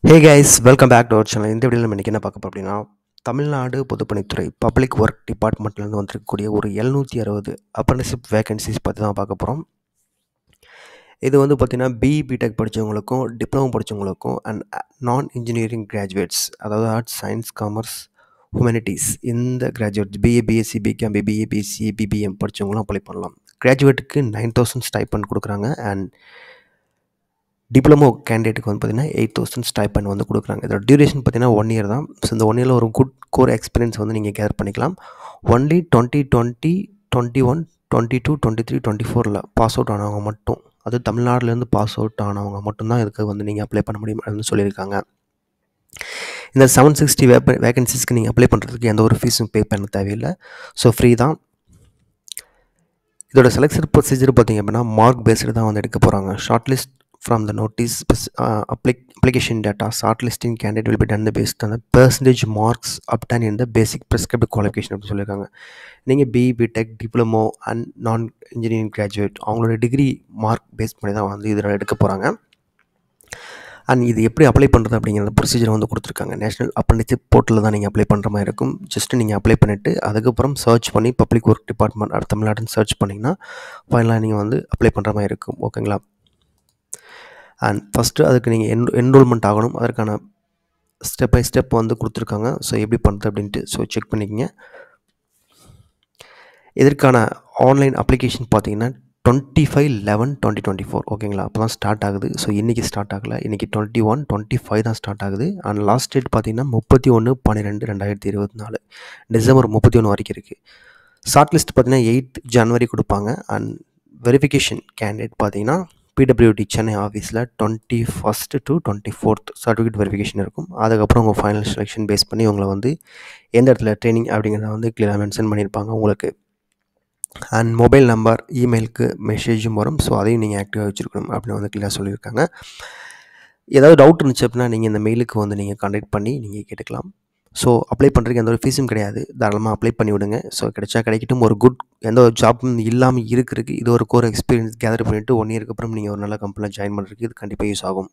Hey guys, welcome back to our channel. இந்த வீடியோவில் நம்ம இன்றைக்கி என்ன பார்க்க போகிறோம் அப்படின்னா, தமிழ்நாடு பொதுப்பணித்துறை பப்ளிக் ஒர்க் டிபார்ட்மெண்ட்லேருந்து வந்திருக்கக்கூடிய ஒரு 760 அப்ரண்டிஸ்ஷிப் வேகன்சிஸ் பற்றி தான் பார்க்க போகிறோம். இது வந்து பார்த்திங்கன்னா பிஇ பிடெக் படித்தவங்களுக்கும் டிப்ளமோ படித்தவங்களுக்கும் அண்ட் நான் இன்ஜினியரிங் கிராஜுவேட்ஸ், அதாவது ஆர்ட்ஸ் சயின்ஸ் காமர்ஸ் ஹியூமனிட்டிஸ், இந்த graduates BA BSc BCom BBA BC BBM படித்தவங்களும் அப்ளை பண்ணலாம். கிராஜுவேட்டுக்கு 9000 ஸ்டைப்பண்ட் கொடுக்குறாங்க அண்ட் டிப்ளமோ கேண்டிடேட்டுக்கு வந்து பார்த்திங்கன்னா 8000 ஸ்டைப்பண்ட் வந்து கொடுக்குறாங்க. இதோட டியூரேஷன் பார்த்திங்கன்னா 1 இயர் தான். ஸோ இந்த 1 இயரில் ஒரு குட் கோர் எக்ஸ்பீரியன்ஸ் வந்து நீங்கள் கேதர் பண்ணிக்கலாம். ஒன்லி 2020, 21, 22, 23, 24 பாஸ் அவுட் ஆனவங்க மட்டும், அது தமிழ்நாட்டிலேருந்து பாஸ் அவுட் ஆனவங்க மட்டும்தான் இதுக்கு வந்து நீங்கள் அப்ளை பண்ண முடியும் அப்படின்னு சொல்லியிருக்காங்க. இந்த 760 வேகன்சிஸ்க்கு நீங்கள் அப்ளை பண்ணுறதுக்கு எந்த ஒரு ஃபீஸும் பே பண்ண தேவையில்லை. ஸோ ஃப்ரீ தான். இதோட செலெக்ஷன் ப்ரொசீஜர் பார்த்திங்க அப்படின்னா மார்க் பேஸ்டு தான் வந்து எடுக்க போகிறாங்க. Short list from the notice application data. Shortlisting candidate will be done based on the percentage marks obtained in the basic prescribed qualification அப்படி சொல்லியிருக்காங்க. நீங்கள் BE BTech diploma and non engineering graduate அவங்களோட degree mark base பண்ணி தான் வந்து இதில் எடுக்க போகிறாங்க. அண்ட் இது எப்படி அப்ளை பண்ணுறது அப்படிங்கிற ப்ரொசீஜர் வந்து கொடுத்துருக்காங்க. நேஷனல் அப்ரண்டிஸ்ஷிப் போர்ட்டலில் தான் நீங்கள் அப்ளை பண்ணுற மாதிரி இருக்கும். ஜஸ்ட்டு நீங்கள் அப்ளை பண்ணிவிட்டு அதுக்கப்புறம் சர்ச் பண்ணி பப்ளிக் ஒர்க் டிபார்ட்மெண்ட் தமிழ்நாடுன்னு சர்ச் பண்ணிங்கன்னா ஃபைனலாக நீங்கள் வந்து அப்ளை பண்ணுற மாதிரி இருக்கும். ஓகேங்களா? அண்ட் ஃபஸ்ட்டு அதுக்கு நீங்கள் என்ரோல்மெண்ட் ஆகணும். அதற்கான ஸ்டெப் பை ஸ்டெப் வந்து கொடுத்துருக்காங்க. ஸோ எப்படி பண்ணுறது அப்படின்ட்டு ஸோ செக் பண்ணிக்கங்க. இதற்கான ஆன்லைன் அப்ளிகேஷன் பார்த்தீங்கன்னா 25/11/2024 ஓகேங்களா? அப்போ தான் ஸ்டார்ட் ஆகுது. ஸோ இன்றைக்கி ஸ்டார்ட் ஆகலை, இன்றைக்கி 21, 25 தான் ஸ்டார்ட் ஆகுது. அண்ட் லாஸ்ட் டேட் பார்த்தீங்கன்னா 31/12/2024 டிசம்பர் 31 வரைக்கும் இருக்குது. ஷார்ட் லிஸ்ட் பார்த்தீங்கன்னா 8 ஜனவரி கொடுப்பாங்க. அண்ட் வெரிஃபிகேஷன் கேண்டிடேட் பார்த்தீங்கன்னா பிடபிள்யூடி சென்னை ஆஃபீஸில் 21st to 24th certificate verification இருக்கும். அதுக்கப்புறம் உங்கள் ஃபைனல் செலெக்ஷன் பேஸ் பண்ணி உங்களை வந்து எந்த இடத்துல ட்ரைனிங் அப்படிங்கிறத வந்து கிளியராக மென்ஷன் பண்ணியிருப்பாங்க உங்களுக்கு. அண்ட் மொபைல் நம்பர் இமெயிலுக்கு மெசேஜும் வரும். ஸோ அதையும் நீங்கள் ஆக்டிவாக வச்சுருக்கணும் அப்படின்னு வந்து கிளியராக சொல்லியிருக்காங்க. ஏதாவது டவுட் இருந்துச்சு அப்படின்னா நீங்கள் இந்த மெயிலுக்கு வந்து நீங்கள் கான்டாக்ட் பண்ணி நீங்கள் கேட்டுக்கலாம். ஸோ அப்ளை பண்ணுறதுக்கு எந்த ஒரு ஃபீஸும் கிடையாது. தாராளமாக அப்ளை பண்ணி விடுங்க. ஸோ கிடைச்சா கிடைக்கட்டும். ஒரு குட் எந்த ஒரு ஜாப்பும் இல்லாமல் இருக்கிறதுக்கு இது ஒரு கோர் எக்ஸ்பீரியன்ஸ் கேதர் பண்ணிவிட்டு 1 இயருக்கு அப்புறம் நீங்கள் ஒரு நல்ல கம்பெனியில் ஜாயின் பண்ணுறதுக்கு இது கண்டிப்பாக யூஸ் ஆகும்.